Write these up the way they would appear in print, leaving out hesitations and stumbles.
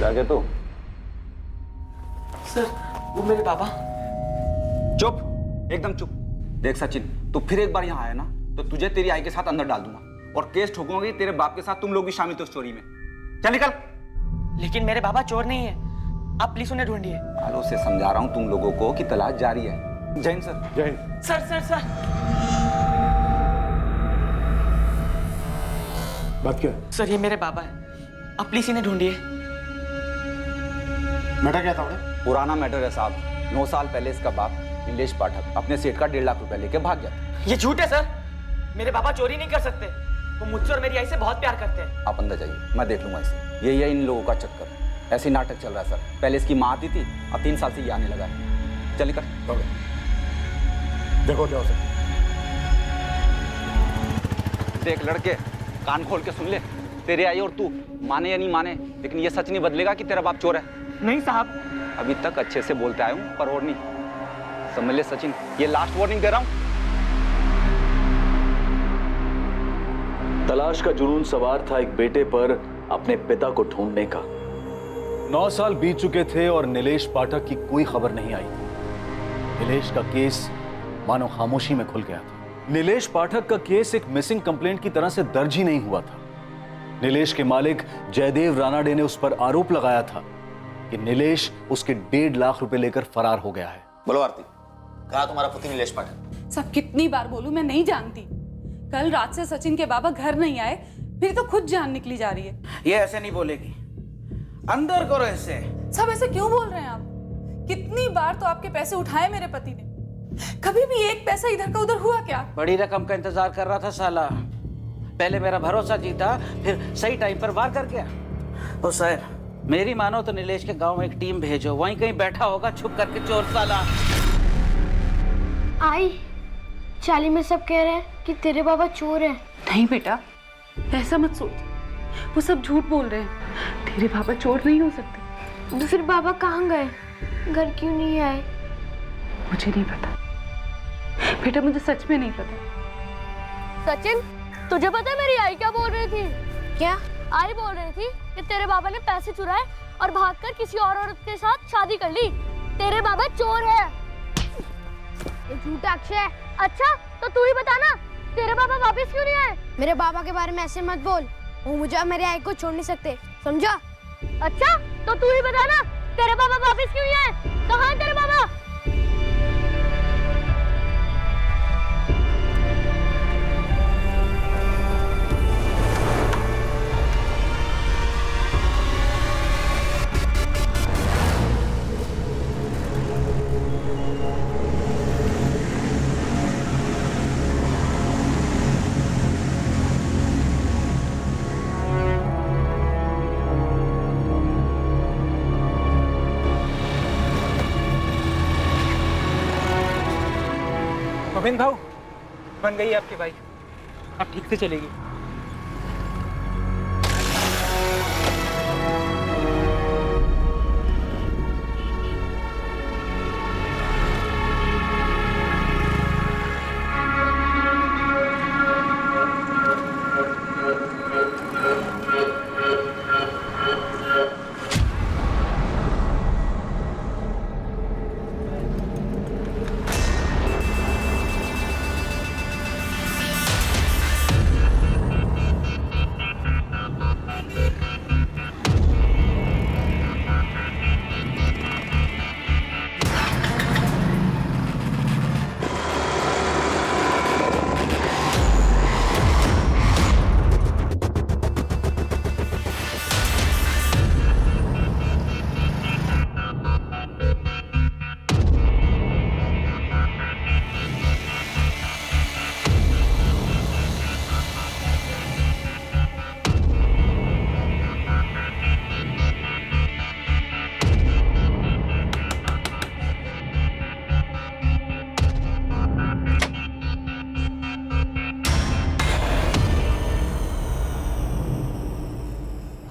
फिर आगे तो सर वो मेरे पापा। चुप, एकदम चुप। देख सचिन, तू फिर एक बार यहाँ आया ना तो तुझे तेरी आई के साथ अंदर डाल दूंगा और केस ठोकूंगा कि तेरे बाप के साथ तुम लोग भी शामिल थे उस चोरी में। चल निकल। लेकिन मेरे पापा चोर नहीं है, आप प्लीज उन्हें ढूंढिए। आलो से समझा रहा हूँ तुम लोगों को कि तलाश जारी है। जय हिंद सर। जय हिंद। सर सर सर बात क्या? सर ये मेरे पापा है, आप प्लीज इन्हें ढूंढिए। मैटर क्या था उन्हें? पुराना मैटर है साहब। 9 साल पहले इसका बाप नीलेश पाठक अपने सेठ का 1.5 लाख रुपए लेके भाग गया था। ये झूठ है सर, मेरे पापा चोरी नहीं कर सकते। वो मुझसे और मेरी आई से बहुत प्यार करते हैं। आप अंदर जाइए, मैं देख लूंगा इसे। यही है इन लोगों का चक्कर। ऐसे ही नाटक चल रहा है सर। पहले इसकी माँ आती थी, अब 3 साल से ये आने लगा है। चल निकल। देखो क्या हो सकता। देख लड़के, कान खोल के सुन ले। तेरे आई और तू माने या नहीं माने, लेकिन ये सच नहीं बदलेगा कि तेरा बाप चोर है। नहीं साहब। अभी तक अच्छे से बोलते आया हूँ पर और नहीं। समझ ले सचिन, ये लास्ट वार्निंग दे रहा हूँ। तलाश का जुनून सवार था एक बेटे पर अपने पिता को ढूंढने का। 9 साल बीत चुके थे और नीलेश पाठक की कोई खबर नहीं आई। नीलेश का केस मानो खामोशी में खुल गया था। नीलेश पाठक का केस एक मिसिंग कंप्लेंट की तरह से दर्ज ही नहीं हुआ था। नीलेश के मालिक जयदेव रानाडे ने उस पर आरोप लगाया था कि नीलेश उसके 1.5 लाख रुपए लेकर फरार हो गया है। बोलो आरती, कहा तुम्हारा पुत्र नीलेश पाठक? सब कितनी बार बोलूं, मैं नहीं जानती। कल रात से सचिन के बाबा घर नहीं आए, फिर तो खुद जान निकली जा रही है। ये ऐसे नहीं बोलेगी, अंदर करो ऐसे। सब ऐसे क्यों बोल रहे हैं आप? कितनी बार तो आपके पैसे उठाए मेरे पति ने, कभी भी एक पैसा इधर का उधर हुआ क्या? बड़ी रकम का इंतजार कर रहा था साला। पहले मेरा भरोसा जीता, फिर सही टाइम पर वार कर गया। ओ सर, मेरी मानो तो नीलेश के गांव में एक टीम भेजो, वहीं कहीं बैठा होगा छुप करके चोर साला। आई, चाली में सब कह रहे हैं कि तेरे बाबा चोर हैं। नहीं बेटा, ऐसा मत सोच। वो सब झूठ बोल रहे हैं। तेरे बाबा चोर नहीं हो सकते। तो फिर बाबा कहाँ गए? घर क्यों नहीं आए? मुझे नहीं पता बेटा, मुझे सच में नहीं पता। सचिन, तुझे पता है मेरी आई क्या बोल रही थी? क्या? आई बोल रही थी कि तेरे बाबा ने पैसे चुराए और भागकर किसी और औरत के साथ शादी कर ली। तेरे बाबा चोर है। ये झूठा अक्षय है। अच्छा, तो तू ही बता ना, तेरे बाबा वापस क्यों नहीं आए? मेरे बाबा के बारे में ऐसे मत बोल, वो मुझे और मेरी आई को छोड़ नहीं सकते, समझा? अच्छा, तो तू ही बता ना, तेरे बाबा वापस क्यों नहीं आए? कहाँ है तेरे बाबा? गोविंद भाऊ, बन गई आपकी बाइक, अब ठीक से चलेगी।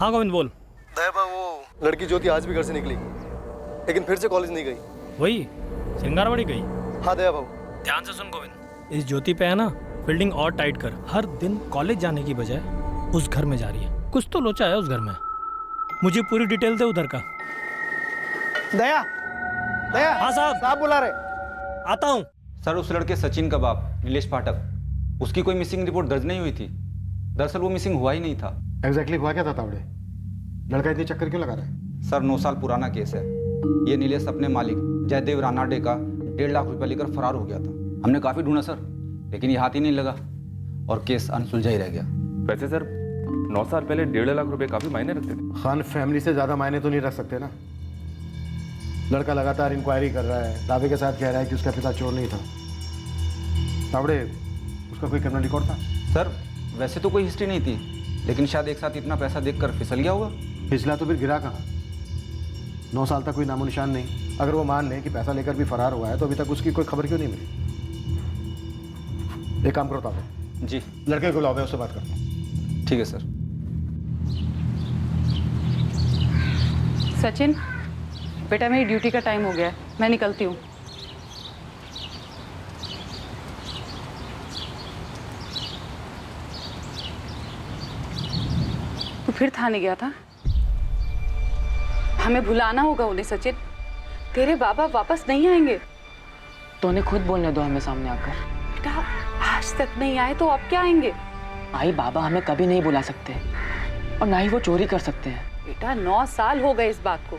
हाँ गोविंद बोल। दयाबा, वो लड़की ज्योति आज भी घर से निकली, लेकिन फिर से कॉलेज नहीं गई। वही सिंगारवाड़ी गई। हाँ दया बाबू। ध्यान से सुन गोविंद, इस ज्योति पे है ना फील्डिंग और टाइट कर। हर दिन कॉलेज जाने की बजाय उस घर में जा रही है। कुछ तो लोचा है उस घर में। मुझे पूरी डिटेल दे उधर का। दया, दया, हाँ साहब। साहब बुला रहे। आता हूँ। सर उस लड़के सचिन का बाप नीलेश पाठक, उसकी कोई मिसिंग रिपोर्ट दर्ज नहीं हुई थी। दरअसल वो मिसिंग हुआ ही नहीं था। एग्जैक्टली हुआ क्या था तावड़े? लड़का इतनी चक्कर क्यों लगा रहा है? सर 9 साल पुराना केस है। ये नीलेश अपने मालिक जयदेव रानाडे का 1.5 लाख रुपया लेकर फरार हो गया था। हमने काफ़ी ढूंढा सर, लेकिन ये हाथ ही नहीं लगा और केस अनसुलझा ही रह गया। वैसे सर 9 साल पहले 1.5 लाख रुपए काफी मायने रखते थे। खान फैमिली से ज्यादा मायने तो नहीं रख सकते ना। लड़का लगातार इंक्वायरी कर रहा है, दावे के साथ कह रहा है कि उसका पिता चोर नहीं था। तावड़े, उसका कोई क्रिमिनल रिकॉर्ड था? सर वैसे तो कोई हिस्ट्री नहीं थी, लेकिन शायद एक साथ इतना पैसा देखकर फिसल गया होगा। फिसला तो फिर गिरा कहाँ? 9 साल तक कोई नामो निशान नहीं। अगर वो मान लें कि पैसा लेकर भी फरार हुआ है तो अभी तक उसकी कोई खबर क्यों नहीं मिली? एक काम करो तावड़े, जी लड़के को लाओ, मैं उससे बात करता हूँ। ठीक है सर। सचिन बेटा, मेरी ड्यूटी का टाइम हो गया है, मैं निकलती हूँ। तू फिर थाने गया था? हमें भुलाना होगा उन्हें सचिन। तेरे बाबा वापस नहीं आएंगे। तो उन्हें खुद बोलने दो हमें सामने आकर। बेटा आज तक नहीं आए तो अब क्या आएंगे? आई बाबा हमें कभी नहीं बुला सकते और ना ही वो चोरी कर सकते हैं। बेटा 9 साल हो गए इस बात को,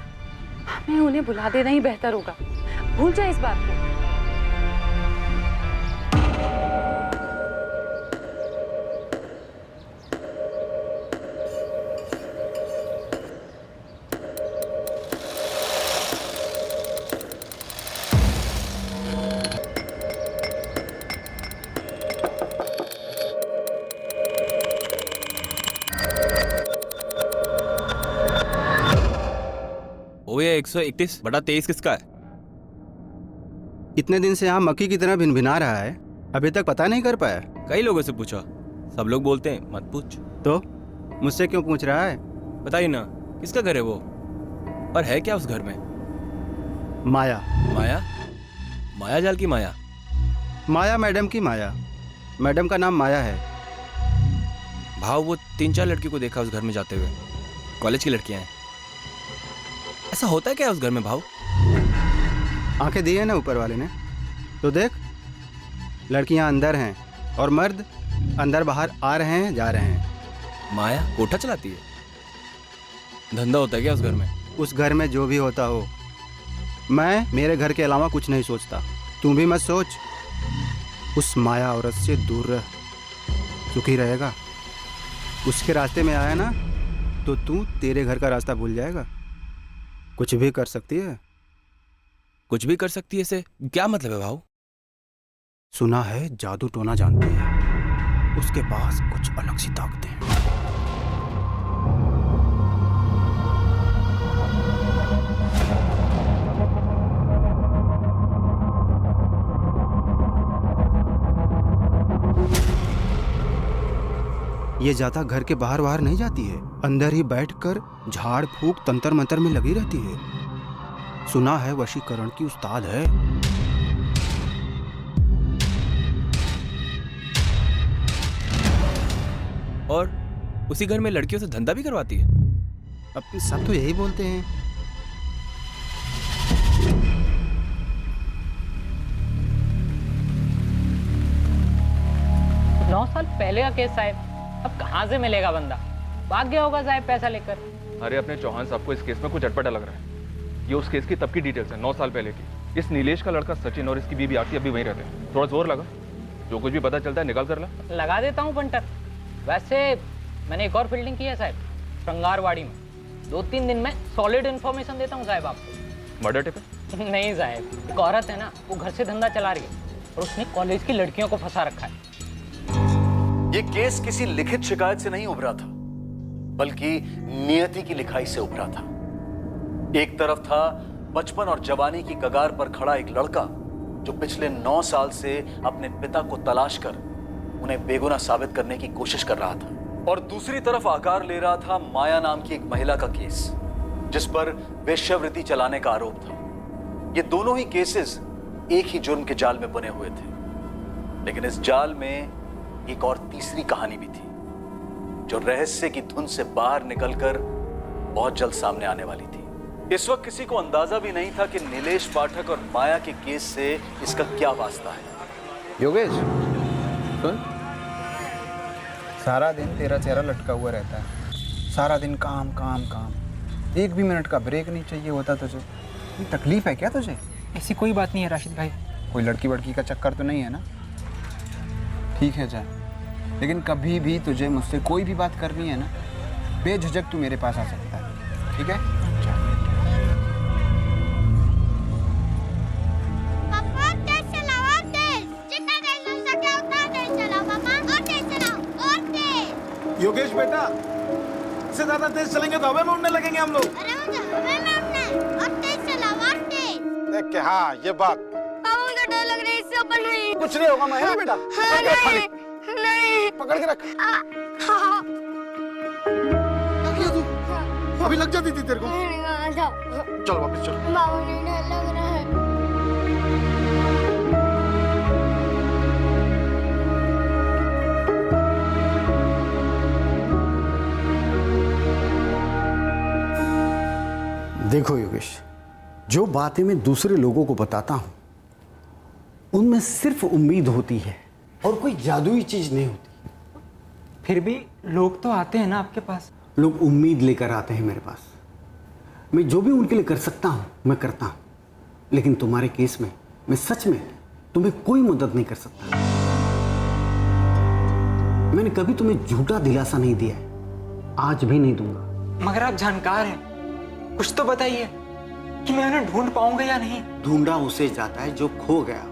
हमें उन्हें भुला देना ही बेहतर होगा। भूल जा इस बात को। ओए 131/23 किसका है? इतने दिन से यहाँ मक्खी की तरह भिनभिना रहा है, अभी तक पता नहीं कर पाया। कई लोगों से पूछा, सब लोग बोलते हैं मत पूछ। तो मुझसे क्यों पूछ रहा है? बताइए ना, किसका घर है वो और है क्या उस घर में? माया। माया? माया जाल की माया? माया मैडम की माया। मैडम का नाम माया है। भाव वो 3-4 लड़की को देखा उस घर में जाते हुए, कॉलेज की लड़कियां हैं। ऐसा होता है क्या उस घर में भाव? आंखें दी है ना ऊपर वाले ने, तो देख लड़कियां अंदर हैं और मर्द अंदर बाहर आ रहे हैं जा रहे हैं। माया कोठा चलाती है? धंधा होता है क्या उस घर में? उस घर में जो भी होता हो, मैं मेरे घर के अलावा कुछ नहीं सोचता। तू भी मत सोच। उस माया औरत से दूर रह, सुखी रहेगा। उसके रास्ते में आया ना तो तू तेरे घर का रास्ता भूल जाएगा। कुछ भी कर सकती है। कुछ भी कर सकती है से क्या मतलब है भाव? सुना है जादू टोना जानती है, उसके पास कुछ अलग सी ताकतें हैं। ये ज्यादा घर के बाहर बाहर नहीं जाती है, अंदर ही बैठकर झाड़ फूक तंत्र मंत्र में लगी रहती है। सुना है वशीकरण की उस्ताद है। और उसी घर में लड़कियों से धंधा भी करवाती है? अब सब तो यही बोलते हैं। 9 साल पहले का केस साहब, अब कहाँ से मिलेगा बंदा? भाग गया होगा साहब पैसा लेकर। अरे अपने चौहान साहब को इस केस में कुछ अटपटा लग रहा है। ये उस केस की तब की डिटेल्स है, 9 साल पहले की। इस नीलेश का लड़का सचिन और इसकी बीवी आरती अभी वहीं रहते हैं। थोड़ा जोर लगा, जो कुछ भी पता चलता है निकाल कर ला। लगा देता हूँ पंटर। वैसे मैंने एक और फील्डिंग की है साहब, श्रृंगारवाड़ी में। 2-3 दिन में सॉलिड इन्फॉर्मेशन देता हूँ साहब आपको। Murder tip? नहीं साहब, एक औरत है ना, वो घर से धंधा चला रही है और उसने कॉलेज की लड़कियों को फंसा रखा है। ये केस किसी लिखित शिकायत से नहीं उभरा था, बल्कि नियति की लिखाई से उभरा था। एक तरफ था बचपन और जवानी की कगार पर खड़ा एक लड़का जो पिछले 9 साल से अपने पिता को तलाश कर उन्हें बेगुनाह साबित करने की कोशिश कर रहा था, और दूसरी तरफ आकार ले रहा था माया नाम की एक महिला का केस जिस पर वेश्यावृत्ति चलाने का आरोप था। ये दोनों ही केसेस एक ही जुर्म के जाल में बने हुए थे, लेकिन इस जाल में एक और तीसरी कहानी भी थी जो रहस्य की धुन से बाहर निकलकर बहुत जल्द सामने आने वाली थी। इस वक्त किसी को अंदाजा भी नहीं था कि नीलेश पाठक और माया के केस से इसका क्या वास्ता है। योगेश सुन, सारा दिन तेरा चेहरा लटका हुआ रहता है, सारा दिन काम काम काम, एक भी मिनट का ब्रेक नहीं चाहिए होता तुझे। ये तकलीफ है क्या तुझे? ऐसी कोई बात नहीं है राशिद भाई। कोई लड़की वड़की का चक्कर तो नहीं है ना? ठीक है जा, लेकिन कभी भी तुझे मुझसे कोई भी बात करनी है ना, बेझिझक तू मेरे पास आ सकता है, ठीक है? पापा तेज चलाओ, और तेज। जितना तेज हो सके उतना तेज चलाओ पापा, और तेज चलाओ, और तेज। योगेश बेटा, इससे ज्यादा तेज चलेंगे तो हवा में उड़ने लगेंगे हम लोग। अरे मुझे हवा में उड़ना है, और तेज चलाओ, और तेज। देख के हाँ ये बात। पापा मुझे डर लग रहा है, इससे ऊपर नहीं। कुछ नहीं होगा मैं बेटा। नहीं, नहीं। पकड़ के रख। हाँ। क्या किया तू? अभी लग जाती थी तेरे को। चलो वापस चलो। बाबू नहीं डर लग रहा है। देखो योगेश, जो बातें मैं दूसरे लोगों को बताता हूं उनमें सिर्फ उम्मीद होती है और कोई जादुई चीज नहीं होती। फिर भी लोग तो आते हैं ना आपके पास। लोग उम्मीद लेकर आते हैं मेरे पास। मैं जो भी उनके लिए कर सकता हूं मैं करता हूं, लेकिन तुम्हारे केस में मैं सच में तुम्हें कोई मदद नहीं कर सकता। मैंने कभी तुम्हें झूठा दिलासा नहीं दिया है, आज भी नहीं दूंगा। मगर आप जानकार हैं, कुछ तो बताइए कि मैं उन्हें ढूंढ पाऊंगा या नहीं। ढूंढा उसे जाता है जो खो गया।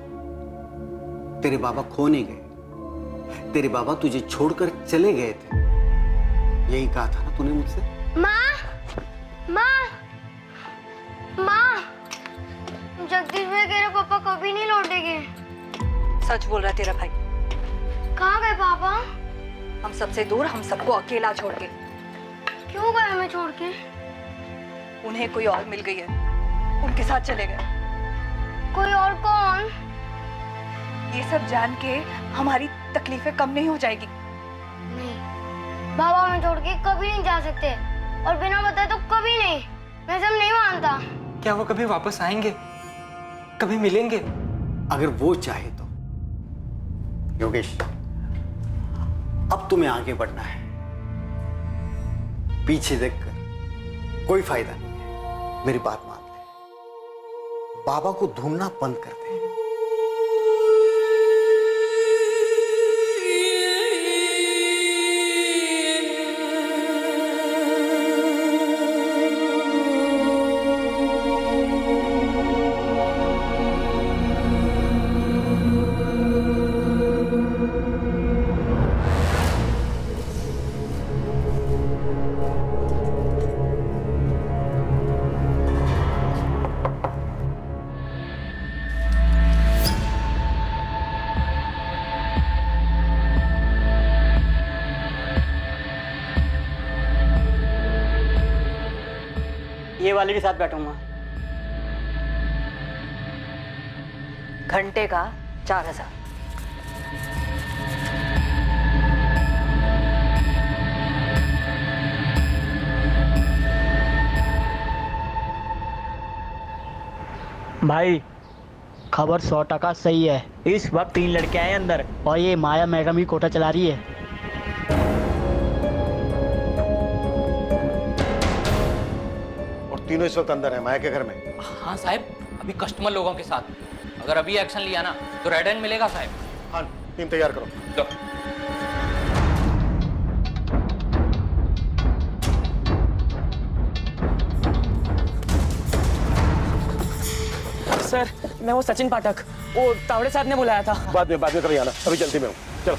तेरे बाबा खो नहीं गए, तेरे बाबा तुझे छोड़कर चले गए थे। यही कहा था ना तूने मुझसे? माँ, माँ, माँ, जगदीश भाई कह रहे पापा कभी नहीं लौटेंगे। सच बोल रहा है तेरा भाई। कहाँ गए पापा? हम सबसे दूर, हम सबको अकेला छोड़ के। क्यों गए हमें छोड़ के? उन्हें कोई और मिल गई है, उनके साथ चले गए। कोई और कौन? ये सब जान के हमारी तकलीफें कम नहीं हो जाएगी। नहीं, बाबा हमें छोड़ के कभी नहीं जा सकते, और बिना बताए तो कभी नहीं। मैं सब नहीं मानता। क्या वो कभी वापस आएंगे, कभी मिलेंगे? अगर वो चाहे तो। योगेश, अब तुम्हें आगे बढ़ना है, पीछे देखकर कोई फायदा नहीं है। मेरी बात मान ले, बाबा को ढूंढना बंद कर दे। ये वाले के साथ बैठूंगा। घंटे का 4000। भाई खबर 100% सही है। इस वक्त 3 लड़के आए अंदर और ये माया मैडम ही कोटा चला रही है। और तीनों इस वक्त अंदर है माया के घर में। हाँ साहब, अभी कस्टमर लोगों के साथ। अगर अभी एक्शन लिया ना तो रेड हैंड मिलेगा साहब। हाँ, टीम तैयार करो। सर, मैं वो सचिन पाठक, वो तावड़े साहब ने बुलाया था। बाद में कभी आना, अभी जल्दी में हूँ। चलो।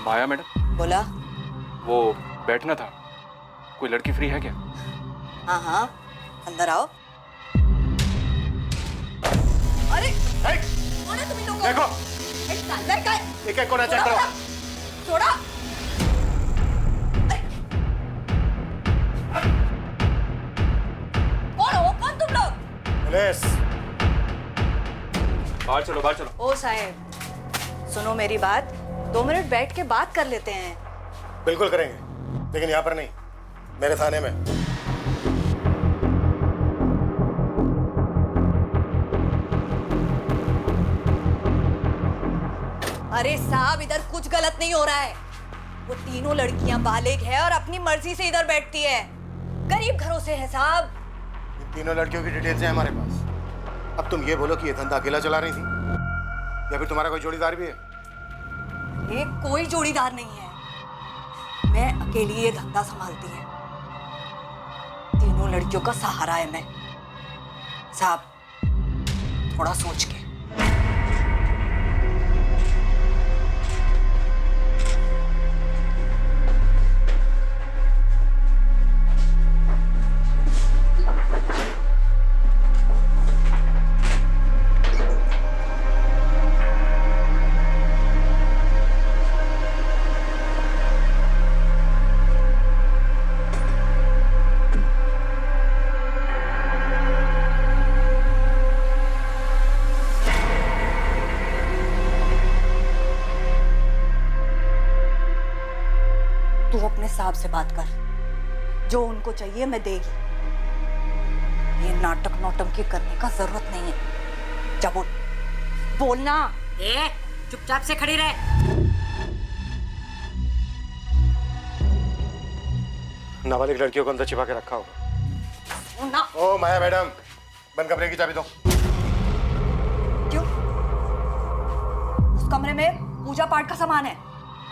माया मैडम, बोला। वो बैठना था। कोई लड़की फ्री है क्या? हाँ हाँ, अंदर आओ। अरे कौन है तुम लोग? देखो अंदर का एक एक कोना चेक करो। छोड़ा। कौन हो? कौन तुम लोग? पुलिस। बाहर चलो, बाहर चलो। ओ साहब, सुनो मेरी बात, 2 मिनट बैठ के बात कर लेते हैं। बिल्कुल करेंगे, लेकिन यहाँ पर नहीं, मेरे थाने में। अरे साहब, इधर कुछ गलत नहीं हो रहा है। वो तीनों लड़कियां बालिग है और अपनी मर्जी से इधर बैठती है। गरीब घरों से है साहब। इन तीनों लड़कियों की डिटेल्स हैं हमारे पास। अब तुम ये बोलो कि ये धंधा अकेला चला रही थी या फिर तुम्हारा कोई जोड़ीदार भी है? ये कोई जोड़ीदार नहीं है, मैं अकेली ये धंधा संभालती है। तीनों लड़कियों का सहारा है मैं। साहब थोड़ा सोच के। तू अपने साहब से बात कर, जो उनको चाहिए मैं देगी। ये नाटक नौटंकी करने का जरूरत नहीं है। जा बोल, बोलना। चुपचाप से खड़ी रहे। नाबालिग लड़कियों को अंदर छिपा के रखा होगा। ना। ओ माया मैडम, बंद कमरे की चाबी दो। क्यों? उस कमरे में पूजा पाठ का सामान है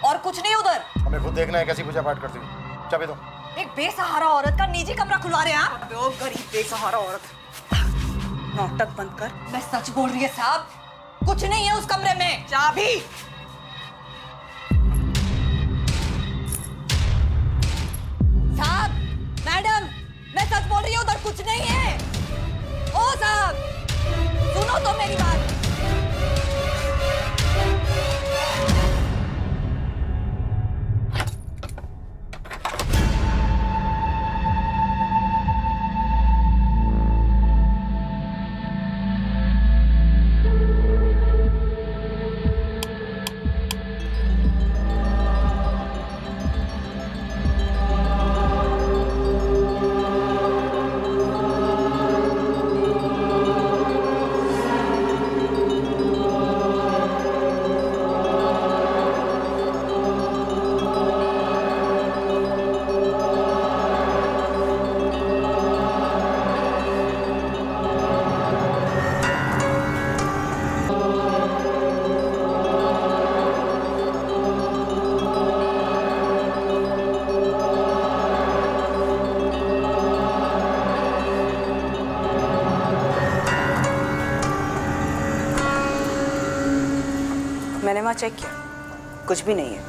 और कुछ नहीं उधर। हमें खुद देखना है कैसी पूजा पाठ करती है। चाबी दो। एक बेसहारा औरत का निजी कमरा खुलवा रहे हैं आप? ओ गरीब बेसहारा औरत। नाटक बंद कर, मैं सच बोल रही है साहब, कुछ नहीं है उस कमरे में। चाबी। साहब, मैडम, मैं सच बोल रही हूँ, उधर कुछ नहीं है। ओ साहब, सुनो तो मेरी बात। मैंने वहां चेक किया, कुछ भी नहीं है।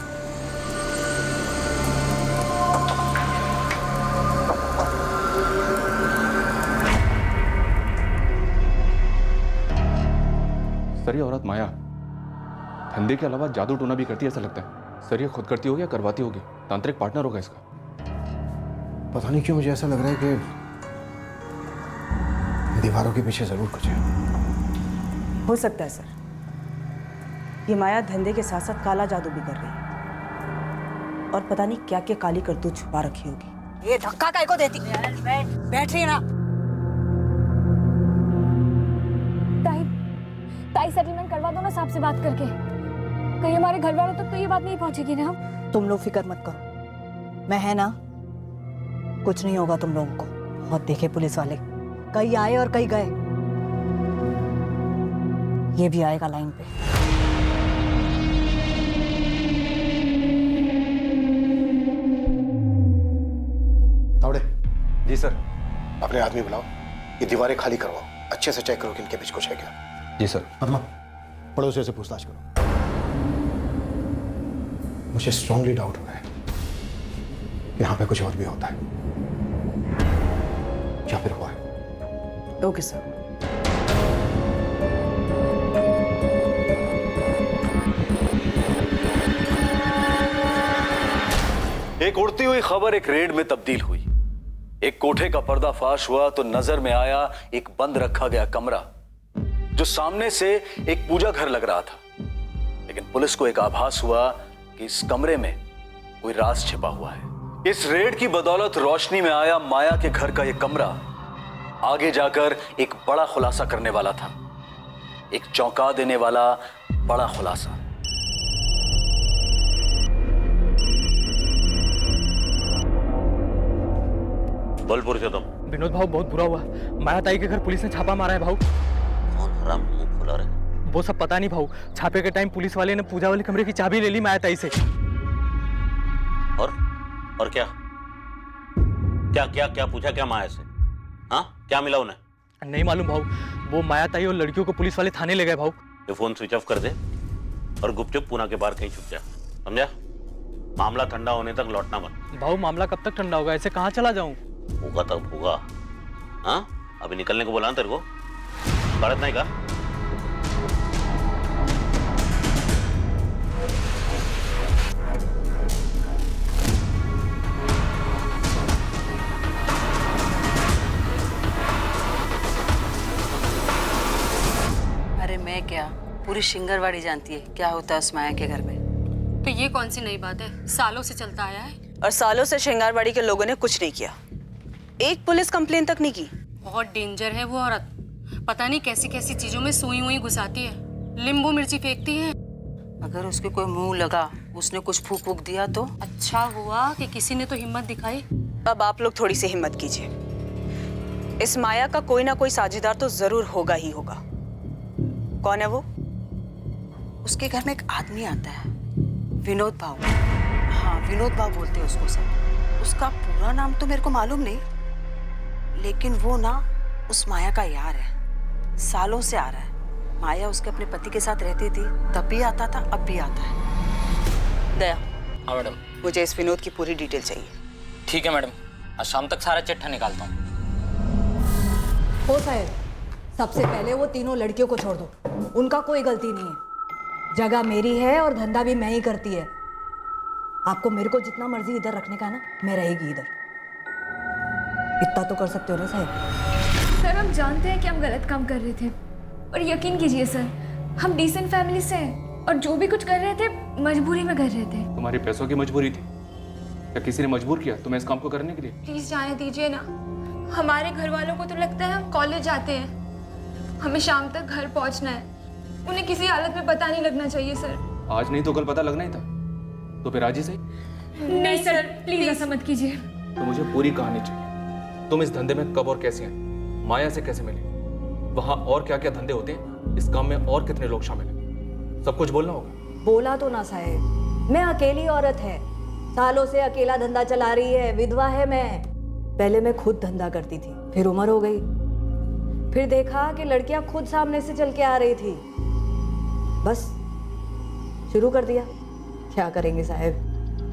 सर ये औरत माया धंधे के अलावा जादू टोना भी करती है ऐसा लगता है। सर ये खुद करती होगी या करवाती होगी? तांत्रिक पार्टनर होगा इसका। पता नहीं क्यों मुझे ऐसा लग रहा है कि दीवारों के पीछे जरूर कुछ है। हो सकता है सर, ये माया धंधे के साथ साथ काला जादू भी कर रही है और पता नहीं क्या क्या काली करतूत छुपा रखी होगी। ये धक्का काय को देती? बैठ रही है ना। ताई सेटलमेंट करवा दो ना साहब से बात करके, कहीं हमारे घर वालों तक तो ये बात नहीं पहुंचेगी ना। तुम लोग फिक्र मत करो, मैं है ना, कुछ नहीं होगा तुम लोगों को। बहुत देखे पुलिस वाले, कई आए और कई गए, ये भी आएगा लाइन पे। तावड़े। जी सर। अपने आदमी बुलाओ, ये दीवारें खाली करवाओ, अच्छे से चेक करो कि इनके बीच कुछ है क्या। जी सर। पद्मा, पड़ोसियों से पूछताछ करो। मुझे स्ट्रांगली डाउट हो रहा है यहाँ पे कुछ और भी होता है या फिर हुआ है। Okay sir. एक उड़ती हुई खबर एक रेड में तब्दील हुई। एक कोठे का पर्दाफाश हुआ तो नजर में आया एक बंद रखा गया कमरा जो सामने से एक पूजा घर लग रहा था। लेकिन पुलिस को एक आभास हुआ कि इस कमरे में कोई राज छिपा हुआ है। इस रेड की बदौलत रोशनी में आया माया के घर का यह कमरा आगे जाकर एक बड़ा खुलासा करने वाला था, एक चौंका देने वाला बड़ा खुलासा। बोल पुरुषोत्तम। विनोद भाव बहुत बुरा हुआ। माया ताई के घर पुलिस ने छापा मारा है भाव। कौन हराम मुंह खुला रहे? वो सब पता नहीं भाव। छापे के टाइम पुलिस वाले ने पूजा वाले कमरे की चाबी ले ली माया ताई से। और क्या क्या क्या क्या पूछा क्या माया से? हाँ, क्या मिला उन्हें? नहीं मालूम भाव। वो माया ताई और लड़कियों को पुलिस वाले थाने ले गए भाव। ये फोन स्विच ऑफ कर दे और गुपचुप पूना के बाहर कहीं छुप जा, समझा? मामला ठंडा होने तक लौटना मत। भाव मामला कब तक ठंडा होगा? ऐसे कहाँ चला जाऊं? होगा तब होगा। हाँ, अभी निकलने को बोला ना तेरे को, गलत नहीं कहा? अरे मैं क्या, पूरी शिंगरवाड़ी जानती है क्या होता है उस माया के घर में। तो ये कौन सी नई बात है? सालों से चलता आया है। और सालों से शिंगारवाड़ी के लोगों ने कुछ नहीं किया, एक पुलिस कंप्लेन तक नहीं की। बहुत डेंजर है वो औरत। पता नहीं कैसी कैसी चीजों में सुई हुई घुसाती है, नींबू मिर्ची फेंकती है। अगर उसके कोई मुंह लगा, उसने कुछ फूक फूक दिया तो? अच्छा हुआ कि किसी ने तो हिम्मत दिखाई। अब आप लोग थोड़ी सी हिम्मत कीजिए, इस माया का कोई ना कोई साझेदार तो जरूर होगा ही होगा। कौन है वो? उसके घर में एक आदमी आता है, विनोद भाव। हाँ, विनोद भाव बोलते हैं उसको सब। उसका पूरा नाम तो मेरे को मालूम नहीं, लेकिन वो ना उस माया का यार है, सालों से आ रहा है। माया उसके अपने पति के साथ रहती थी, तब भी आता था, अब भी आता है। दया। हाँ मैडम। मुझे इस विनोद की पूरी डिटेल चाहिए। ठीक है मैडम, आज शाम तक सारा चिट्ठा निकालता हूँ। हो साहब, सबसे पहले वो तीनों लड़कियों को छोड़ दो, उनका कोई गलती नहीं है। जगह मेरी है और धंधा भी मैं ही करती है। आपको मेरे को जितना मर्जी इधर रखने का है ना, मैं रहेगी इधर। इतना तो कर सकते हो ना साहब। सर हम जानते हैं कि हम गलत काम कर रहे थे, और यकीन कीजिए सर, हम डिसेंट फैमिली से हैं और जो भी कुछ कर रहे थे मजबूरी में कर रहे थे। तुम्हारी पैसों की मजबूरी थी या किसी ने मजबूर किया तुम्हें इस काम को करने के लिए? प्लीज जाने दीजिए ना। हमारे घर वालों को तो लगता है हम कॉलेज जाते हैं, हमें शाम तक घर पहुंचना है। उन्हें किसी हालत में पता नहीं लगना चाहिए सर। आज नहीं तो कल पता लगना ही था, तो फिर आज ही सही। नहीं सर, प्लीज ऐसा मत कीजिए। तो मुझे पूरी कहानी चाहिए। तुम इस धंधे में कब और कैसे हैं? माया से कैसे मिले? वहां और क्या क्या धंधे होते हैं? इस काम में और कितने लोग शामिल हैं? सब कुछ बोलना होगा। बोला तो ना साहब, मैं अकेली औरत है, सालों से अकेला धंधा चला रही है, विधवा है मैं। पहले मैं खुद धंधा करती थी, फिर उम्र हो गई, फिर देखा कि लड़कियां खुद सामने से चल के आ रही थी, बस शुरू कर दिया। क्या करेंगे साहब,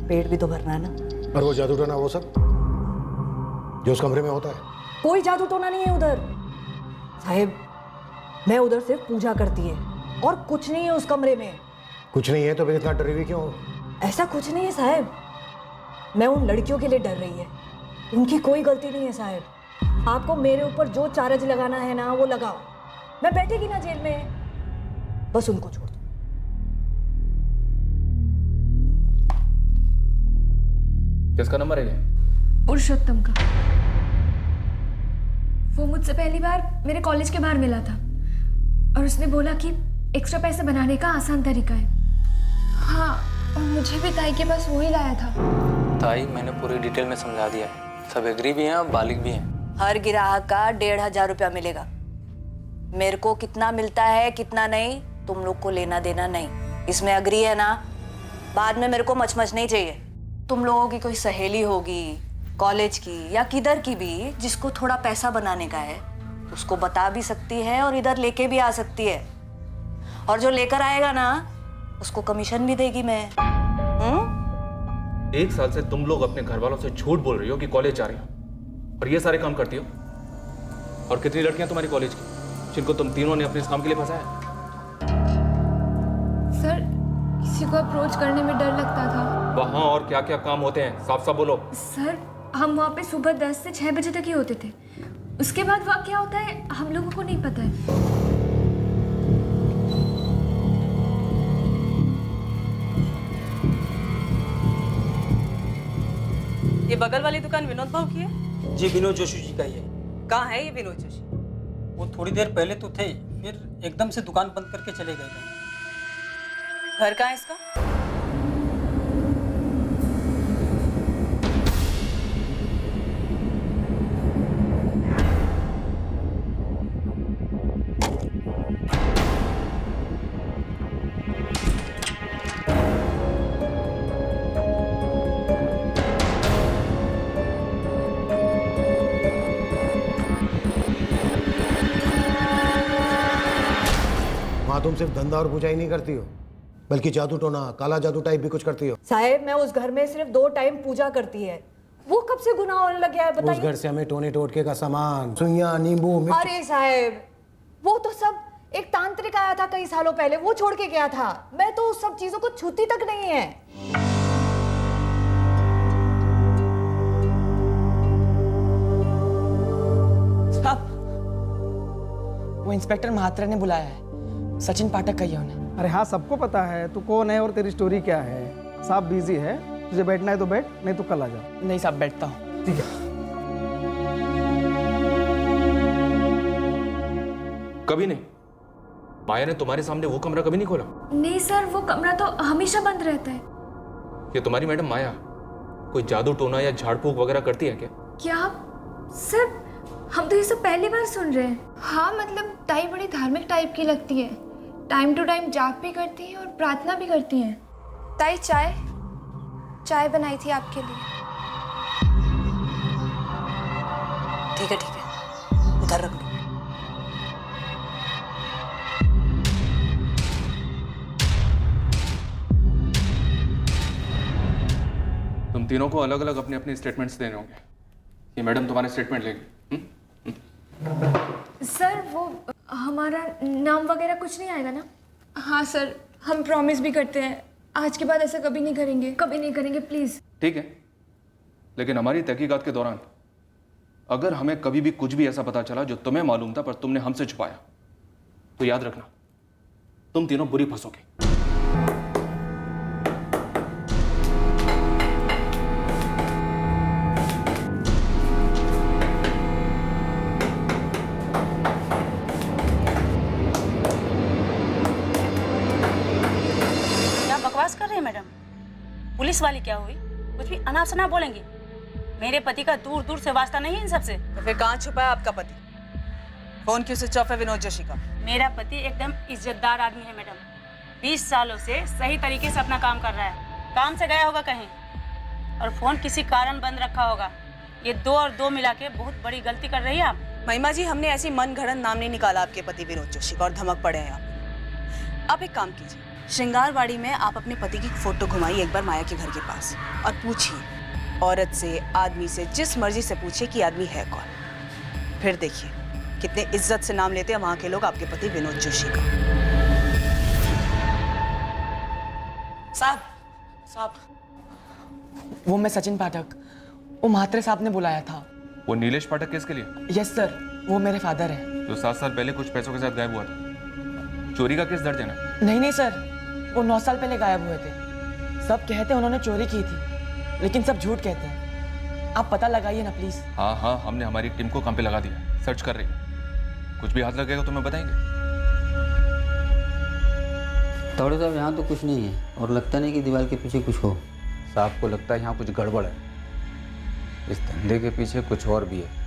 पेट भी तो भरना है ना। और वो जादू टोना वो सब जो उस कमरे में होता है? कोई जादू टोना नहीं है उधर साहब, मैं उधर सिर्फ पूजा करती है और कुछ नहीं है उस कमरे में। कुछ नहीं है तो फिर इतना डरी हुई क्यों? ऐसा कुछ नहीं है साहब, मैं उन लड़कियों के लिए डर रही है, उनकी कोई गलती नहीं है साहब। आपको मेरे ऊपर जो चार्ज लगाना है ना वो लगाओ, मैं बैठेगी ना जेल में, बस उनको छोड़ दो। किसका नंबर है ये? पुरुषोत्तम का। वो मुझसे पहली बार मेरे कॉलेज के बाहर मिला था और उसने बोला कि एक्स्ट्रा पैसे बनाने का आसान तरीका है। हाँ, और मुझे भी ताई के पास वही लाया था। ताई मैंने पूरी डिटेल में समझा दिया है, सब एग्री भी हैं और बालिग भी हैं। हर ग्राहक का 1500 रुपया मिलेगा। मेरे को कितना मिलता है कितना नहीं, तुम लोग को लेना देना नहीं। इसमें अग्री है ना? बाद में मेरे को मचमच नहीं चाहिए। तुम लोगों की कोई सहेली होगी कॉलेज की या किधर की भी जिसको थोड़ा पैसा बनाने का है, उसको बता भी सकती है और इधर लेके भी आ सकती है। और जो लेकर आएगा ना, उसको कमीशन भी देगी मैं। 1 साल से तुम लोग अपने घर वालों से झूठ बोल रही हो कि कॉलेज जा रही हो और ये सारे काम करती हो। और कितनी लड़कियां तुम्हारी कॉलेज की जिनको तुम तीनों ने अपने इस काम के लिए फंसाया? सर किसी को अप्रोच करने में डर लगता था। वहां और क्या क्या काम होते हैं, साफ साफ बोलो। सर हम वहाँ पे सुबह 10 से 6 बजे तक ही होते थे। उसके बाद वहाँ क्या होता है हम लोगों को नहीं पता है। ये बगल वाली दुकान विनोद भाव की है? जी विनोद जोशी जी का ही है। कहाँ है ये विनोद जोशी? वो थोड़ी देर पहले तो थे, फिर एकदम से दुकान बंद करके चले गए थे। घर कहाँ है इसका? वहाँ तुम सिर्फ धंधा और पूजा ही नहीं करती हो, बल्कि जादू टोना, काला जादू टाइप भी कुछ करती हो। साहेब मैं उस घर में सिर्फ 2 टाइम पूजा करती है, वो कब से गुनाह होने लग गया है उस बताइए। घर से हमें टोने टोटके का सामान, सुइयां, नींबू, मिर्च। अरे साहेब वो तो सब एक तांत्रिक आया था कई सालों पहले, वो छोड़ के गया था। मैं तो उस सब चीजों को छूती तक नहीं है। साहब वो इंस्पेक्टर महात्रा ने बुलाया है, सचिन पाठक कहिए उन्हें। अरे हाँ सबको पता है तू कौन है और तेरी स्टोरी क्या है। साहब बिजी है, तुझे बैठना है तो बैठ, नहीं तो कल आ जा। नहीं साहब बैठता हूँ। ठीक है। कभी नहीं। माया ने तुम्हारे सामने वो कमरा कभी नहीं खोला? नहीं सर वो कमरा तो हमेशा बंद रहता है। ये तुम्हारी मैडम माया कोई जादू टोना या झाड़ फूक वगैरह करती है क्या? क्या सर हम तो ये सब पहली बार सुन रहे हैं। हाँ मतलब ताई बड़ी धार्मिक टाइप की लगती है, टाइम टू टाइम जाप भी करती है और प्रार्थना भी करती हैं। ताई चाय बनाई थी आपके लिए। ठीक है उधर रख लो। तुम तीनों को अलग अलग अपने अपने स्टेटमेंट्स देने होंगे। ये मैडम तुम्हारे स्टेटमेंट लेंगे। सर वो हमारा नाम वगैरह कुछ नहीं आएगा ना? हाँ सर हम प्रॉमिस भी करते हैं आज के बाद ऐसा कभी नहीं करेंगे प्लीज। ठीक है, लेकिन हमारी तहकीकात के दौरान अगर हमें कभी भी कुछ भी ऐसा पता चला जो तुम्हें मालूम था पर तुमने हमसे छुपाया, तो याद रखना तुम तीनों बुरी फंसोगे। कर रहे हैं मैडम? पुलिस वाली क्या हुई? कुछ भी अनाप शनाप बोलेंगे? मेरे पति का दूर दूर से वास्ता नहीं है इन सबसे। तो फिर कहाँ छुपा है आपका पति? फोन क्यों स्विच ऑफ है विनोद जोशी का? मेरा पति एकदम इज्जतदार आदमी है मैडम, 20 सालों से सही तरीके से अपना काम कर रहा है। काम से गया होगा कहीं और फोन किसी कारण बंद रखा होगा। ये 2 और 2 मिला के बहुत बड़ी गलती कर रही है आप। महिमा जी हमने ऐसी मन घड़न नाम नहीं निकाला आपके पति विनोद जोशी का और धमक पड़े हैं आप एक काम कीजिए, श्रृंगारवाड़ी में आप अपने पति की फोटो घुमाइए एक बार माया के घर के पास और पूछिए औरत से, आदमी से, जिस मर्जी से पूछिए कि आदमी है कौन। फिर देखिए कितने इज्जत से नाम लेते हैं वहां के लोग आपके पति विनोद जोशी का। साहब वो मैं सचिन पाठक, वो महात्रे साहब ने बुलाया था। वो नीलेश पाठक केस के लिए? यस सर, वो मेरे फादर हैं। जो 7 साल पहले कुछ पैसों के साथ गायब हुआ था। चोरी का केस दर्ज है ना? नहीं सर, वो 9 साल पहले गायब हुए थे। सब कहते हैं उन्होंने चोरी की थी, लेकिन सब झूठ कहते हैं। आप पता लगाइए ना प्लीज। हाँ हमने हमारी टीम को काम पे लगा दिया, सर्च कर रही है। कुछ भी हाथ लगेगा तो मैं बताएंगे। थोड़े साहब यहाँ तो कुछ नहीं है और लगता नहीं कि दीवार के पीछे कुछ हो। साहब को लगता है यहाँ कुछ गड़बड़ है, इस धंधे के पीछे कुछ और भी है।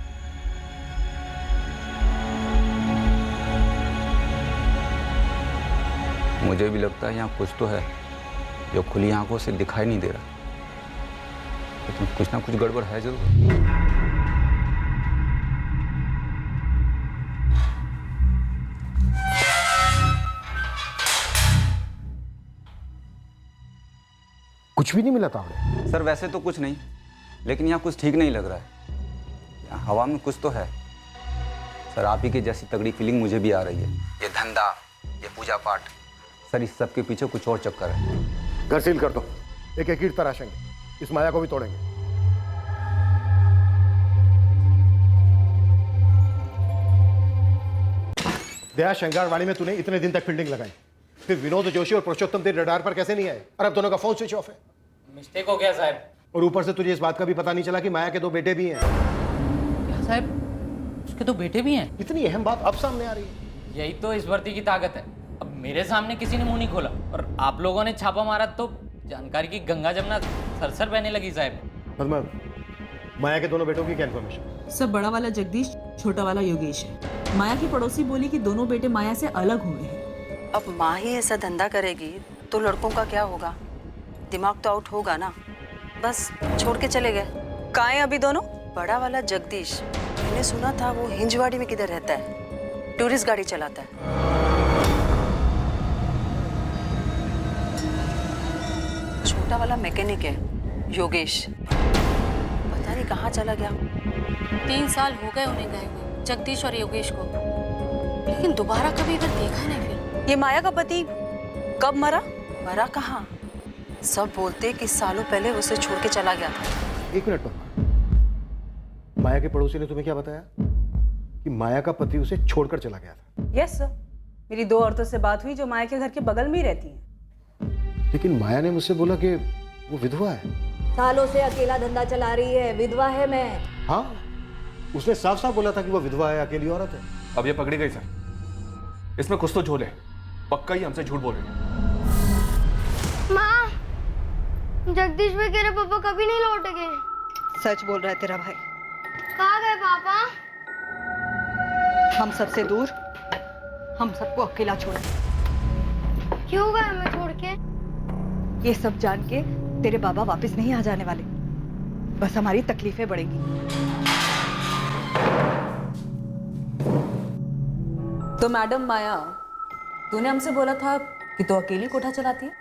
मुझे भी लगता है यहाँ कुछ तो है जो खुली आंखों से दिखाई नहीं दे रहा, लेकिन कुछ ना कुछ गड़बड़ है जरूर। कुछ भी नहीं मिला तावड़े? सर वैसे तो कुछ नहीं, लेकिन यहाँ कुछ ठीक नहीं लग रहा है। यहाँ हवा में कुछ तो है सर। आप ही की जैसी तगड़ी फीलिंग मुझे भी आ रही है। ये धंधा, ये पूजा पाठ, सर इस सब के पीछे कुछ और चक्कर है। घर सील कर दो, एक एक ईंट तराशेंगे, इस माया को भी तोड़ेंगे। दया, शंगारवाड़ी में तूने इतने दिन तक फील्डिंग लगाई, फिर विनोद जोशी और पुरुषोत्तम तेरे रडार पर कैसे नहीं आए? और अब दोनों का फोन स्विच ऑफ है। मिस्टेक हो गया साहब। और ऊपर से तुझे इस बात का भी पता नहीं चला कि माया के 2 बेटे भी हैं। क्या साहब, उसके 2 बेटे भी हैं? इतनी अहम बात अब सामने आ रही है। यही तो इस भर्ती की ताकत है। अब मेरे सामने किसी ने मुंह नहीं खोला और आप लोगों ने छापा मारा तो जानकारी की गंगा जमुना सरसर बहने लगी साहब। पद्मा, माया के दोनों बेटों की क्या इन्फॉर्मेशन? सब बड़ा वाला जगदीश, छोटा वाला योगेश है। माया की पड़ोसी बोली कि दोनों बेटे माया से अलग हुए हैं। अब माँ ही ऐसा धंधा करेगी तो लड़कों का क्या होगा? दिमाग तो आउट होगा ना। बस छोड़ के चले गए। कहाँ हैं अभी दोनों? बड़ा वाला जगदीश, मैंने सुना था वो हिंजवाड़ी में किधर रहता है, टूरिस्ट गाड़ी चलाता है। छोटा वाला मैकेनिक है योगेश, पता नहीं कहाँ चला गया। 3 साल हो गए उन्हें गए हुए, जगदीश और योगेश को, लेकिन दोबारा कभी इधर देखा नहीं। फिर ये माया का पति कब मरा? मरा कहाँ? सब बोलते कि सालों पहले उसे छोड़ के चला गया था। 1 मिनट पर, माया के पड़ोसी ने तुम्हें क्या बताया कि माया का पति उसे छोड़कर चला गया था? यस सर, मेरी 2 औरतों से बात हुई जो माया के घर के बगल में ही रहती हैं। लेकिन माया ने मुझसे बोला कि वो विधवा है। सालों से अकेला धंधा चला रही है, विधवा है मैं। हाँ, उसने साफ साफ बोला था कि वो विधवा है, अकेली औरत है। अब ये पकड़ी गई सर, इसमें कुछ तो झोल है। पक्का ही हमसे झूठ बोल रही है। माँ, जगदीश भाई तेरे पापा कभी नहीं लौटेंगे। सच बोल रहा है तेरा भाई। कहाँ गए पापा? हम सबसे दूर, हम सबको अकेला छोड़। क्यों गए हमें छोड़ के? ये सब जान के तेरे बाबा वापस नहीं आ जाने वाले, बस हमारी तकलीफें बढ़ेंगी। तो मैडम माया, तूने हमसे बोला था कि तू अकेली कोठा चलाती है?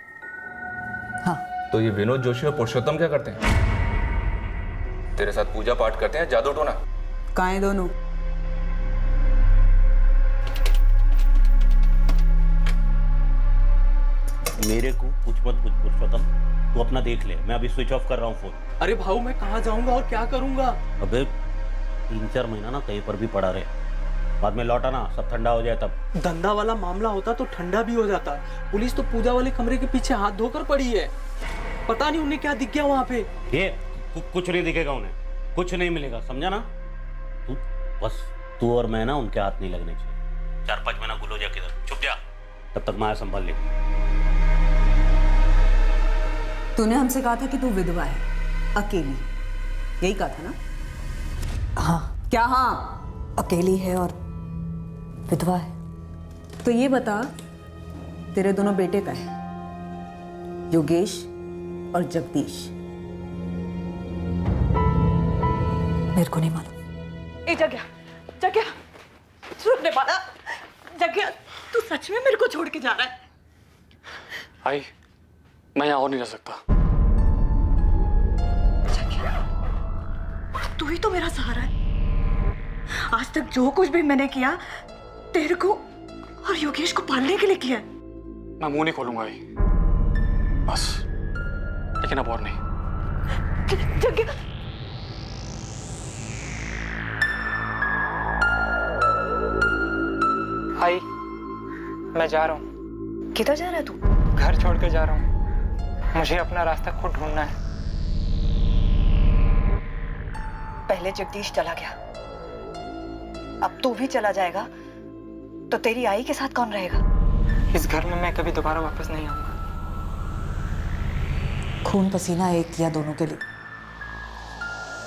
हाँ। तो ये विनोद जोशी और पुरुषोत्तम क्या करते हैं? तेरे साथ पूजा पाठ करते हैं, जादू टोना? कहाँ हैं दोनों? मेरे को कुछ मत पूछ पुरुषोत्तम, तू अपना देख ले। मैं अभी स्विच ऑफ कर रहा हूँ फोन। अरे भाऊ, मैं कहाँ जाऊंगा और क्या करूंगा? अबे 3-4 महीना ना कहीं पर भी पड़ा रहे, बाद में लौटा ना, सब ठंडा हो जाए तब। धंधा वाला मामला होता तो ठंडा भी हो जाता। पुलिस तो पूजा वाले कमरे के पीछे हाथ धोकर पड़ी है। पता नहीं उन्हें क्या दिख गया वहां पे। ये कुछ नहीं दिखेगा उन्हें, कुछ नहीं मिलेगा, समझा ना? तू और मैं ना उनके हाथ नहीं लगने चाहिए। 4-5 महीना गुलो जा किधर, चुप जा, तब तक माया संभाल ले। तूने हमसे कहा था कि तू विधवा है, अकेली, यही कहा था ना? हाँ। क्या हाँ? अकेली है और विधवा है। तो ये बता, तेरे दोनों बेटे का है, योगेश और जगदीश? मेरे को नहीं मालूम। ए जग्या, जग्या, सुनने वाला जग्या, तू सच में मेरे को छोड़ के जा रहा है? आई, मैं यहाँ और नहीं रह सकता। तू ही तो मेरा सहारा है। आज तक जो कुछ भी मैंने किया तेरे को और योगेश को पालने के लिए किया। मैं मुंह नहीं खोलूंगा आई, बस, लेकिन अब और नहीं। जग्या, आई, मैं जा रहा हूँ। किधर जा रहा है तू? घर छोड़ के जा रहा हूँ, मुझे अपना रास्ता खुद ढूंढना है। पहले जगदीश चला गया, अब तू भी चला जाएगा तो तेरी आई के साथ कौन रहेगा? इस घर में मैं कभी दोबारा वापस नहीं आऊंगा। खून पसीना एक किया दोनों के लिए,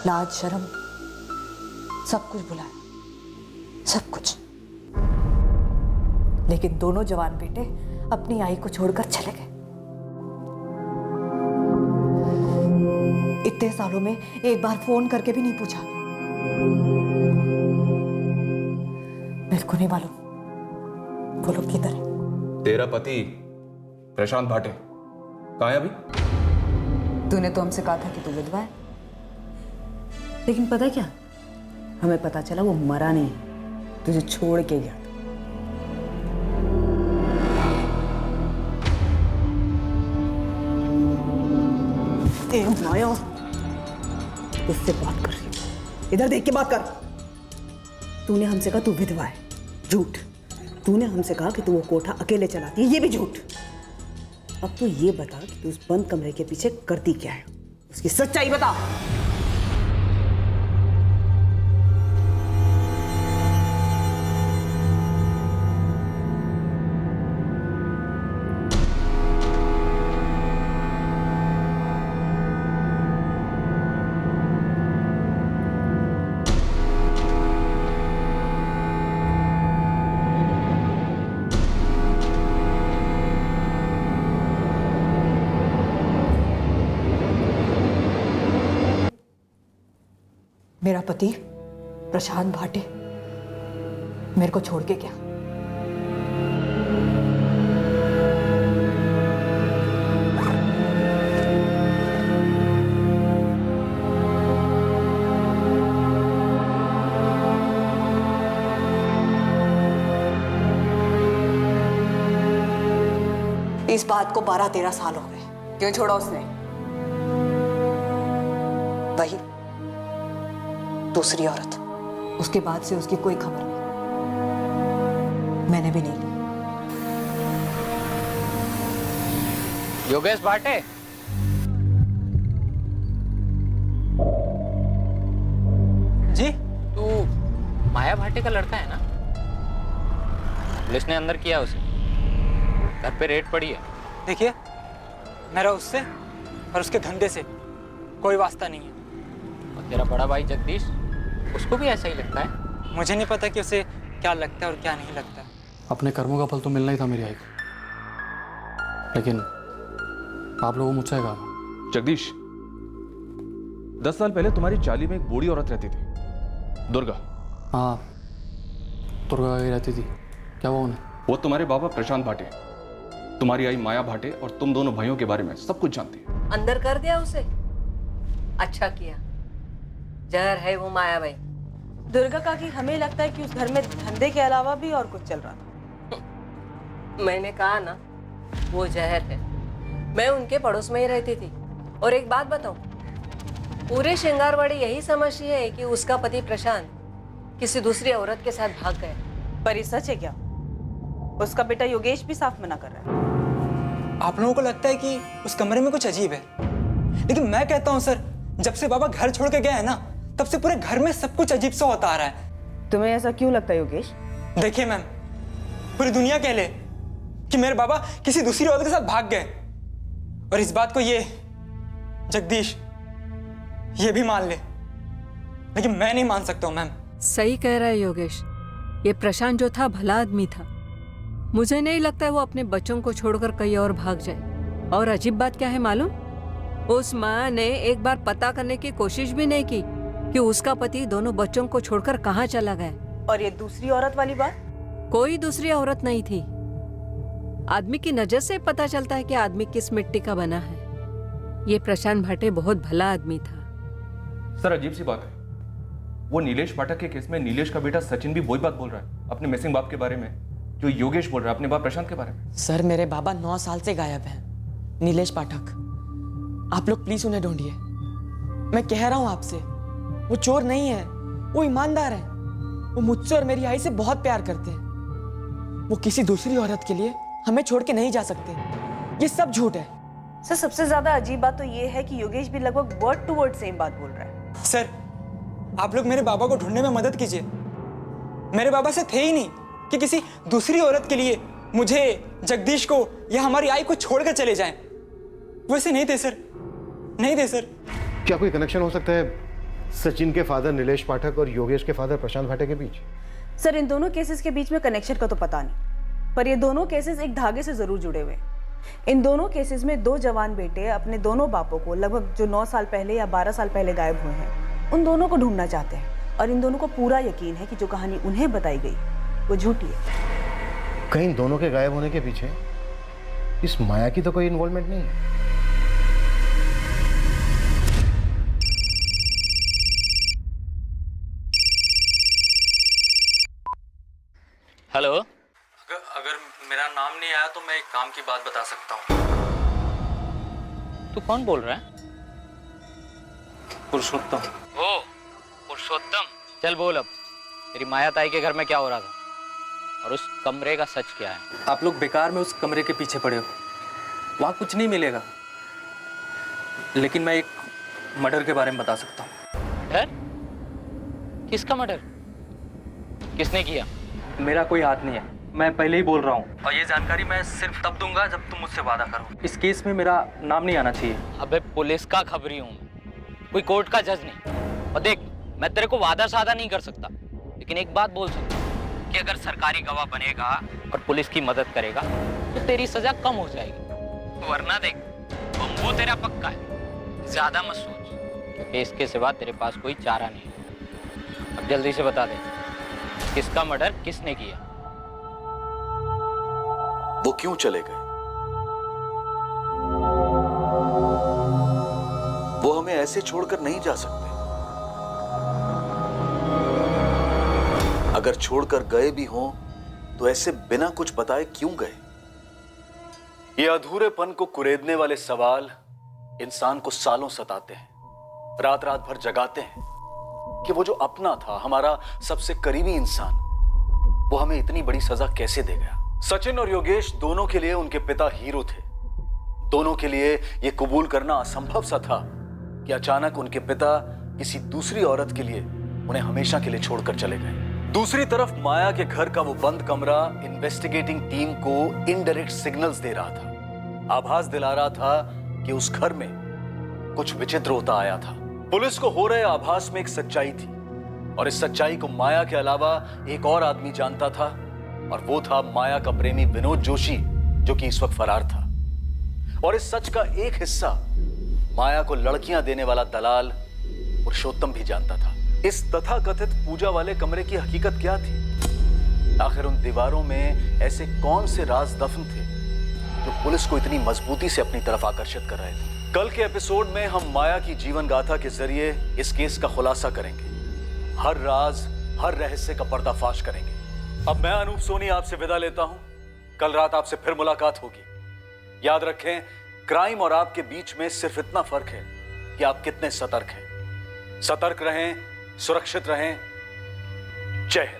लाज शर्म सब कुछ भुलाया, सब कुछ। लेकिन दोनों जवान बेटे अपनी आई को छोड़कर चले गए। इतने सालों में एक बार फोन करके भी नहीं पूछा। मेरे को नहीं मालूम वो लोग किधर है। तेरा पति प्रशांत भाटे कहाँ है अभी? तूने तो हमसे कहा था कि तू विधवा है, लेकिन पता क्या, हमें पता चला वो मरा नहीं है, तुझे छोड़ के गया था। ए माया, किससे बात कर रही हो? इधर देख के बात कर। तूने हमसे कहा तू विधवा है, झूठ। तूने हमसे कहा कि तू वो कोठा अकेले चलाती है, ये भी झूठ। अब तू ये बता कि तू उस बंद कमरे के पीछे करती क्या है, उसकी सच्चाई बता। मेरा पति प्रशांत भाटे मेरे को छोड़ के गया। इस बात को 12-13 साल हो गए। क्यों छोड़ा उसने? वही दूसरी औरत। उसके बाद से उसकी कोई खबर नहीं, मैंने भी नहीं ली। योगेश भाटे, जी तू माया भाटे का लड़का है ना? पुलिस ने अंदर किया उसे, घर पे रेड पड़ी है। देखिए, मेरा उससे और उसके धंधे से कोई वास्ता नहीं है। और तेरा बड़ा भाई जगदीश, उसको भी ऐसा ही लगता है? मुझे नहीं पता कि उसे क्या लगता है और क्या नहीं लगता। अपने कर्मों का फल तो मिलना ही था मेरी आई को, लेकिन आप लोगों मुझसे कहा। जगदीश, 10 साल पहले तुम्हारी चाली में एक बूढ़ी औरत रहती थी, दुर्गा। हाँ, दुर्गा ही रहती थी। क्या हुआ उन्हें? वो तुम्हारे बाबा प्रशांत भाटे, तुम्हारी आई माया भाटे और तुम दोनों भाइयों के बारे में सब कुछ जानती है। अंदर कर दिया उसे? अच्छा किया, जहर है वो माया भाई। दुर्गा का कि हमें लगता है कि उस घर में धंधे के अलावा भी और कुछ चल रहा था। मैंने कहा ना, वो जहर है। मैं उनके पड़ोस में ही रहती थी। और एक बात बताऊं, पूरे श्रृंगारवाड़ी यही समझती है कि उसका पति प्रशांत किसी दूसरी औरत के साथ भाग गए। पर ये सच है क्या? उसका बेटा योगेश भी साफ मना कर रहा है। आप लोगों को लगता है कि उस कमरे में कुछ अजीब है, लेकिन मैं कहता हूँ सर, जब से बाबा घर छोड़ के गए हैं ना, तब से पूरे घर में सब कुछ अजीब सा होता आ रहा है। तुम्हें ऐसा क्यों लगता है योगेश? देखिए मैम, पूरी दुनिया कह ले कि मेरे बाबा किसी दूसरी औरत के साथ भाग गए, और इस बात को ये जगदीश ये भी मान ले, लेकिन मैं नहीं मान सकता हूँ मैम। सही कह रहा है योगेश, ये प्रशांत जो था भला आदमी था। मुझे नहीं लगता है वो अपने बच्चों को छोड़कर कहीं और भाग जाए। और अजीब बात क्या है मालूम? उस माँ ने एक बार पता करने की कोशिश भी नहीं की कि उसका पति दोनों बच्चों को छोड़कर कहाँ चला गया। और ये दूसरी औरत वाली बात? कोई दूसरी औरत नहीं थी। आदमी की नजर से पता चलता है कि आदमी किस मिट्टी का बना है। ये प्रशांत भाटे बहुत भला आदमी था। सर, अजीब सी बात है, वो नीलेश पाठक के केस में नीलेश का बेटा सचिन भी वही बात बोल रहा है अपने मिसिंग बाप के बारे में जो योगेश बोल रहा है अपने बाप प्रशांत के बारे में। सर, मेरे बाबा 9 साल से गायब हैं। नीलेश पाठक, आप लोग प्लीज उन्हें ढूंढिए। मैं कह रहा हूं आपसे, वो चोर नहीं है, वो ईमानदार है। वो मुझसे और मेरी आई से बहुत प्यार करते हैं। वो किसी दूसरी औरत के लिए हमें छोड़ के नहीं जा सकते। ये सब झूठ है। सर, सबसे ज्यादा अजीब बात तो ये है कि योगेश भी लगभग वर्ड टू वर्ड सेम बात बोल रहा है। सर, आप लोग मेरे बाबा को ढूंढने में मदद कीजिए। मेरे बाबा से थे ही नहीं कि किसी दूसरी औरत के लिए मुझे, जगदीश को या हमारी आई को छोड़कर चले जाएं। वैसे नहीं थे सर, नहीं थे सर। क्या कोई कनेक्शन हो सकता है सचिन के फादर नीलेश पाठक और योगेश के फादर प्रशांत भाटे के बीच? सर, इन दोनों केसेस के बीच में कनेक्शन का तो पता नहीं, पर ये दोनों केसेस एक धागे से जरूर जुड़े हुए। इन दोनों केसेस में 2 जवान बेटे अपने दोनों बापों को, लगभग जो 9 साल पहले या 12 साल पहले गायब हुए हैं, उन दोनों को ढूंढना चाहते हैं। और इन दोनों को पूरा यकीन है कि जो कहानी उन्हें बताई गई वो झूठी है। कहीं इन दोनों के गायब होने के पीछे इस माया की तो कोई इन्वॉल्वमेंट नहीं है। हेलो। अगर मेरा नाम नहीं आया तो मैं एक काम की बात बता सकता हूँ। तू कौन बोल रहा है? पुरुषोत्तम। ओ पुरुषोत्तम, चल बोल अब, तेरी माया ताई के घर में क्या हो रहा था और उस कमरे का सच क्या है? आप लोग बेकार में उस कमरे के पीछे पड़े हो, वहाँ कुछ नहीं मिलेगा, लेकिन मैं एक मर्डर के बारे में बता सकता हूँ। मर्डर? किसका मर्डर? किसने किया? मेरा कोई हाथ नहीं है, मैं पहले ही बोल रहा हूँ, और ये जानकारी मैं सिर्फ तब दूंगा जब तुम मुझसे वादा करो। इस केस में मेरा नाम नहीं आना चाहिए। अबे पुलिस का खबरी हूँ, कोई कोर्ट का जज नहीं। और देख, मैं तेरे को वादा सादा नहीं कर सकता, लेकिन एक बात बोल सकता हूँ कि अगर सरकारी गवाह बनेगा और पुलिस की मदद करेगा तो तेरी सजा कम हो जाएगी, वरना देख वो तेरा पक्का है। ज्यादा मत सोच, क्योंकि इसके सिवा तेरे पास कोई चारा नहीं है। अब जल्दी से बता दे, किसका मर्डर किसने किया? वो क्यों चले गए? वो हमें ऐसे छोड़कर नहीं जा सकते। अगर छोड़कर गए भी हों तो ऐसे बिना कुछ बताए क्यों गए? ये अधूरेपन को कुरेदने वाले सवाल इंसान को सालों सताते हैं, रात रात भर जगाते हैं कि वो जो अपना था, हमारा सबसे करीबी इंसान, वो हमें इतनी बड़ी सजा कैसे दे गया। सचिन और योगेश दोनों के लिए उनके पिता हीरो थे। दोनों के लिए यह कबूल करना असंभव सा था कि अचानक उनके पिता किसी दूसरी औरत के लिए उन्हें हमेशा के लिए छोड़कर चले गए। दूसरी तरफ माया के घर का वो बंद कमरा इन्वेस्टिगेटिंग टीम को इनडायरेक्ट सिग्नल्स दे रहा था, आभास दिला रहा था कि उस घर में कुछ विचित्र होता आया था। पुलिस को हो रहे आभास में एक सच्चाई थी, और इस सच्चाई को माया के अलावा एक और आदमी जानता था, और वो था माया का प्रेमी विनोद जोशी, जो कि इस वक्त फरार था। और इस सच का एक हिस्सा माया को लड़कियां देने वाला दलाल पुरुषोत्तम भी जानता था। इस तथाकथित पूजा वाले कमरे की हकीकत क्या थी? आखिर उन दीवारों में ऐसे कौन से राज दफन थे जो पुलिस को इतनी मजबूती से अपनी तरफ आकर्षित कर रहे थे? कल के एपिसोड में हम माया की जीवन गाथा के जरिए इस केस का खुलासा करेंगे, हर राज, हर रहस्य का पर्दाफाश करेंगे। अब मैं अनूप सोनी आपसे विदा लेता हूं। कल रात आपसे फिर मुलाकात होगी। याद रखें, क्राइम और आपके बीच में सिर्फ इतना फर्क है कि आप कितने सतर्क हैं। सतर्क रहें, सुरक्षित रहें। जय हिंद।